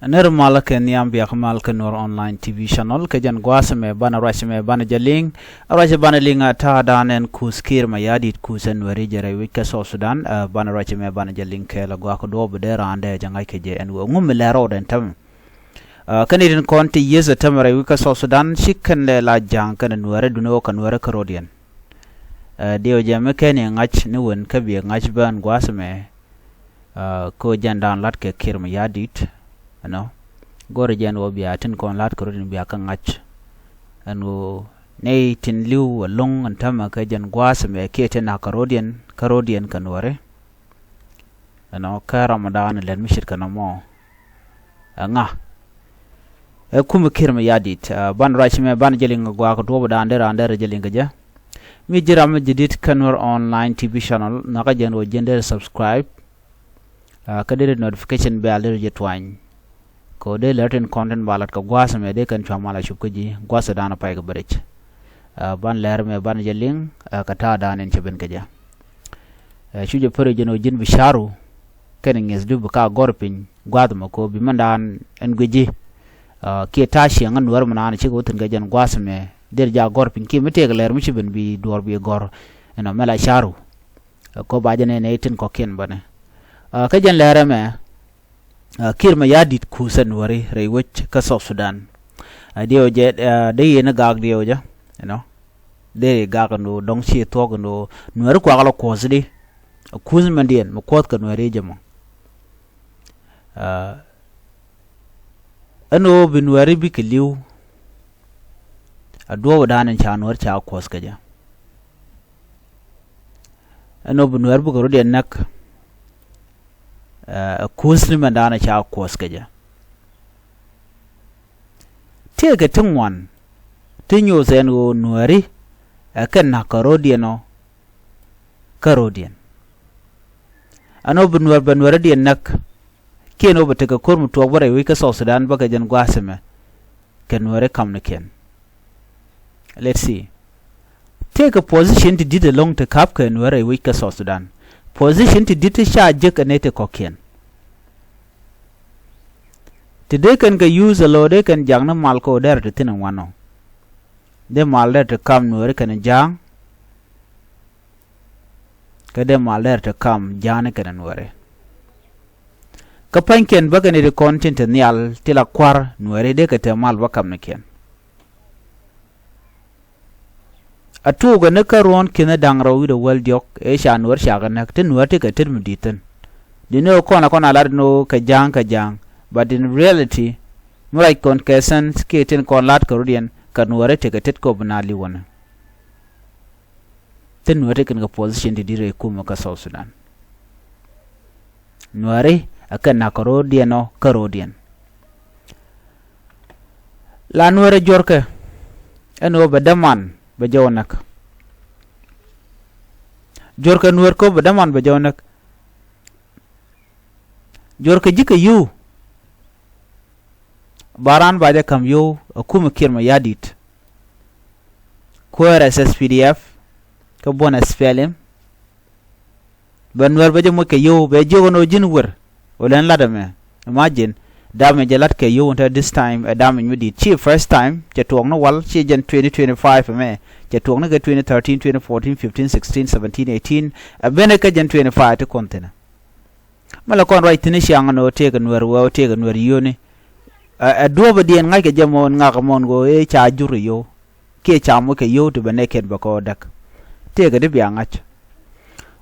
ner malake niam biak malke Nuer online TV channel ke jan gwasme bana rashme bana jaling rash bana linga ta danen kuskir mayardit kusen Nueri jere wike so Sudan bana rashme bana jaling ke la gwa ko do bedera ande jangai ke je en ngum lero den tam kanidin konti yeze tamare wike so Sudan shikken le la jang kan Nuere duno kan Nuere karodian dio jame ken ngach ni won ke bi ngach ban gwasme ko jandan lat ke kir mayardit ano gore jan wo biya tin kon lat ko rin biya kan ngach anu nei tin liu long an tama ka jan gwas me ke tin na karodian kan wore ano ka ramadan len mishir kan mo nga kum kir mayardit ban rashi me ban jeling gwa ko do da andere jeling ja mi jiram jidit kanwar online TV channel na ka jan wo jender subscribe ka de notification bell de jetwany ko de certain content balat ka gwasa me de kan chamala shubkaji gwasa dana pay ga berech ban leer me ban jeling ka ta danen cheben kaja shuje pere jeno jin bisharu ken nges du ka gorpin gwadma ko bi mandan en gweji ke tashi ngan war mana ci ko tun ga jan gwasa me der ja gorpin ki mete ga leer mi cheben bi dor bi gor ena mala sharu ko bajane ne tin ko ken bane ka jan leer me kir mayardit kusen wari rewech ka South Sudan dio je de yena gag dio ja de gag no dong chi to no Nuer kwa galo kozdi kuz mandien mo kot ka Nuer jamo ano bi Nuer bi kliu ado wadanen cha Nuer cha kos ka ja ano bi Nuer bu ko de nak kusni mandana cha koskaja tege tungwan tinyo zenu Nueri ken na karodiano karodian ano Nuer dien nak keno betega kormu to bare wika South Sudan baga jan gwaseme ken Nuer kam ken let's see take a position to did along to cap ken Nuer wika South Sudan position to did sha jek anete kokien today can ga use a load kan jang na mal ko der tin wano de mal der to kam Nuer kan jang ka de mal der to kam jane kan Nuer ka panken bagane de content nial tila kwar Nuer de ka te mal bakam ne ken atu ga ne karon kina dangra wi de wal diok e sha Nuer sha ga nak tin Nuer te ka tir muditen dino kona lar no ka jang but in reality murai kon kesan skaten kon lat karodian kan Nuer te ka tet ko banali wona tin Nuer kan ga position di dire kuma ka South Sudan Nuer akan na karodian la Nuer jorka eno badaman bajonak jorka Nuer ko badaman bajonak jorka jika yu baran baja kam yo akuma kir mayardit ko SSPDF ka bona spelem ban Nuer baja mo ke yo be jogono jinwer olen ladame imagine damage lat ke yo until this time a damage midi chi first time je tong no wal chi jan 2025 me je tong no 2013 2014 15 16 17 18 a bene ka jan 25 to kontena mala kon right ni shang no te ga Nuer wo te ga Nuer yoni a duoba dien ngai ke jamon nga mon go e cha juru yo ke cha mo ke yo to bene ken ba ko dak te ga de bi angach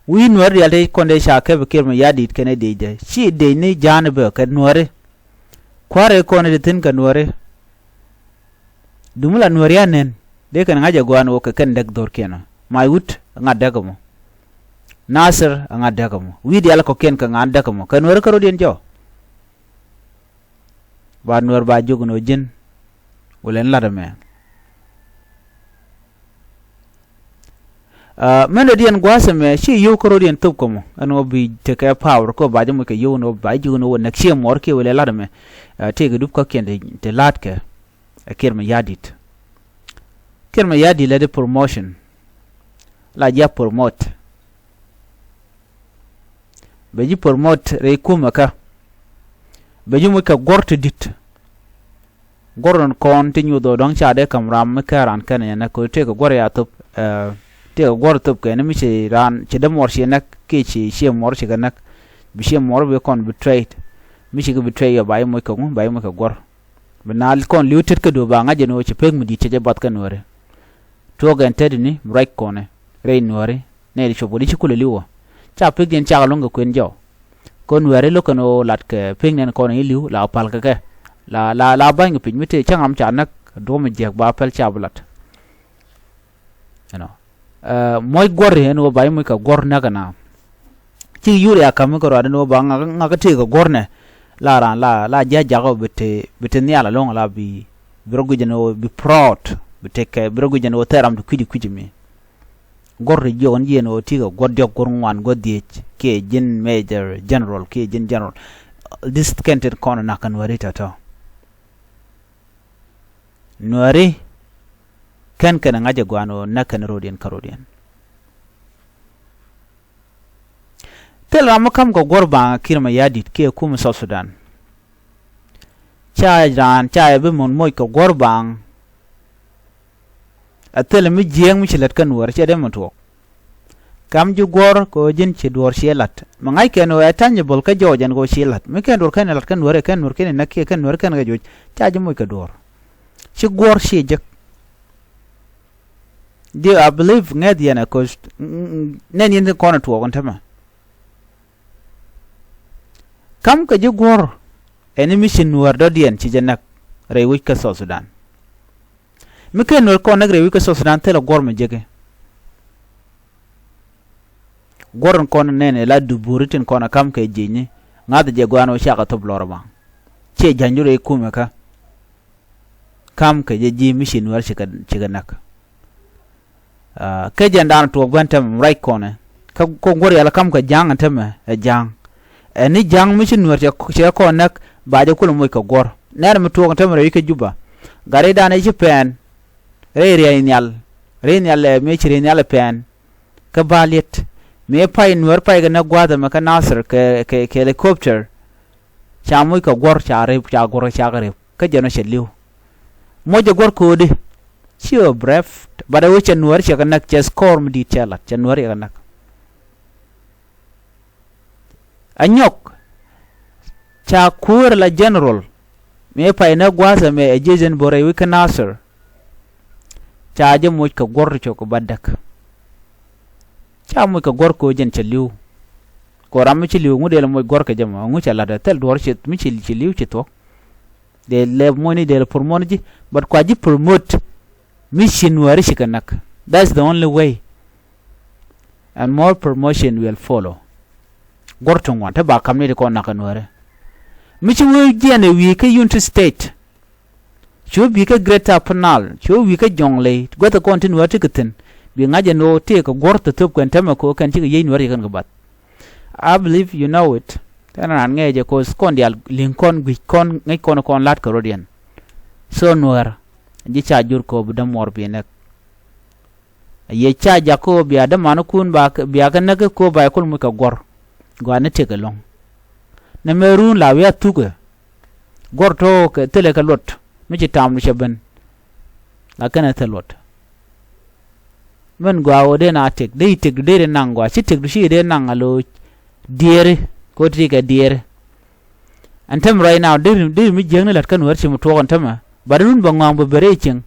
wi Nuer ya de konde sha ke be kir mayardit kene de je chi de ni jan be ka Nuer kware ko ne tin ka Nuer dumula Nuer ya nen de kan ngaja go an wo ka ken dak dor kena mai wut nga daga mo Nasir nga daga mo wi de ala ko ken ka nga daga mo ka Nuer karodian jo ba Nuer ba jogono jin wolen ladame meno dien gwasame shi yo karodian top komo ano bi teke power ko ba jamo ke yo no ba jogono wona ke mor ke wolen ladame te ga dup ko kende te latke kir mayardit la de promotion la ja promote be ji promote re kuma ka bejumu ka gorte dit goron kon tinyu do dong cha de kam ram me karan kan ya na ko te ko gor ya top te ko gor top ke ne mi che ran che de mor che nak ke che mor che nak bi che mor be kon betrayed mi che betray ya bay mo ko bay mo ko gor benal kon liutet ke do ba nga je no che peg mi di che bat kan wore to ga ented ni right kone rein wore ne di chobodi chi kule liwo cha peg den cha longa kwen jo kon wore lo kono lat ke peg nen kon liu la pal ke la bang pin mite changam cha nak do mi je ba pel cha blat moy gor he no bay mo ka gor na kana ci yuri akam ko ro no ba nga ka te ko gor ne la ran la ja go bete ni ala long la bi brogu jeno bi proud bete ke brogu jeno teram du kuji mi gor re jon yeno ti go god gor ngwan god die ke jin major general ke jin general this kented kono na kan warita to nuääri kan ngaje gwano na kan rodien karodian tel ramakam go gorba kirma yadit ke kum South Sudan cha be mon moy ko gorbang atel mi jeng mi chilat kan war che dem to kam ju gor ko jin che dor shelat mangai ken o atanye bol ka jojan go shelat mi ken dor kan lat kan war ken nur ken nakye kan war kan ga joj cha ju moy ka dor chi gor she je I believe ngad yana ko nen yin ko na to on tama kam ka ju gor enemy sin war do dien ci janak rewi ka South Sudan mi ken nur ko nag rewi ka South Sudan tela gor ma jege goron kon nene la duburitin kona kam ka jinni ngada je gwano shaka to blorba ce janjure kuma ka kam ka je ji mission war ci ganak ka jandan to bantam right kone ka ko gor yala kam ka jang antama jang ni jang mission war ci ko nak baje kul moy ka gor ner mi to ngam re ke juba gare dana ci pen re nyal me ci re nyal pen ka balet me pay nuer pay na gwada ma ka nasir ke helicopter cha moy ka gor cha gor cha gare ka jeno sheliu moje gor ko de ci bref bada wuce nuer ci ka nak ci score mi di chalat ci nuer ya nak anyok cha kur la general me pay na gwaza me ejejen bore wi ka nasir cha je moy ka gor ko badak cha moy ka gor ko jen chaliu ko ram ci liu ngudel moy gor ka jama ngu cha la da tel dor ci mi ci liu ci to de le money de promote but kwa ji promote mission wari shi kanak that's the only way and more promotion will follow gorton wa ta ba kam ne ko nakan ware mi ci wo jene wi ka unity state cho bi ka greater panal cho wi ka jongle gota continue ta kitin bi ngaje no te ka gorta top kan tama ko kan ci yeyin wari kan gabat I believe you know it tana ngeje ko skondial linkon gwi kon ngai kon lat ka rodian so nuer ji cha jur ko bu damor bi nek ye cha ja ko bi adam man kun ba bi aga nak ko ba ko mu ka gor gwane te long na merun la wi atuga gor to ke tele ka lot mi ci tam lu shaban la kana te lot men gwa o de na tek de nangwa ci tek du shi de nangalo diere ko triga diere antam right now de mi jeng lat kan war ci mu to on tama barun bangwang be berecing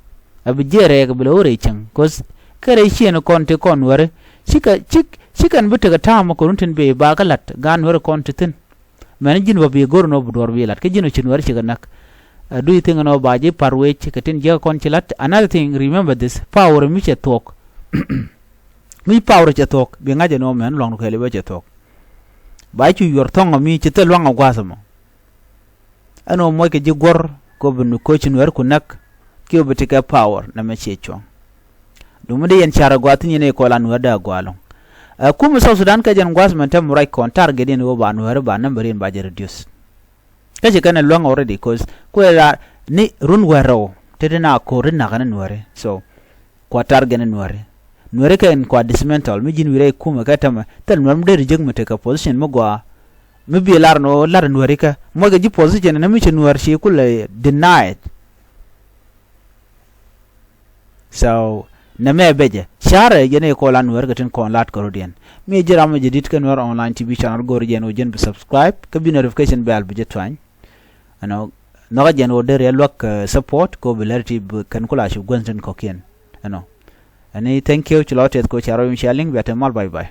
abi jere ga belo recing cause kare shi no konte kon war chikan bute ga tam ko runtin be ba galat gan war konte tin man jin ba be gorno bu dor be lat ke jino chin war ci ganak do you think no ba je parwe ci katin je kon ci lat another thing remember this power mi che tok mi power che tok be ngaje no men long ko le be che tok ba ci yor tonga mi ci tel wanga gwasamo ano moy ke ji gor ko bunu ko chin wer ku nak ki obiti ka power na me che chong dumu de yen chara gwatin ne ko lan wada gwalon kuma South Sudan ka jan gwas man tam right kon target ne wo ba no wer ba number in ba je reduce ka je kana long already cause ko la ni run wero te na ko rin na kana nuare so ko target ne nuare ka en ko dismantle mi jin wire kuma ka tama tel mam de reject mate ka position mo gwa maybe lar no lar nuääri ka mo ga ji position na mi che nuer shi kule denied so na me beje share jene ko lan nuer gatin ko lat ko rodien mi jira mo jedit kan nuer online tv channel gor jen o jen be subscribe ka bi notification bell bi jetwan ano no jen o der yelwak support ko belarti kan kula shi gonten ko kien ano ani thank you chulotet ko charo sharing betamal bye bye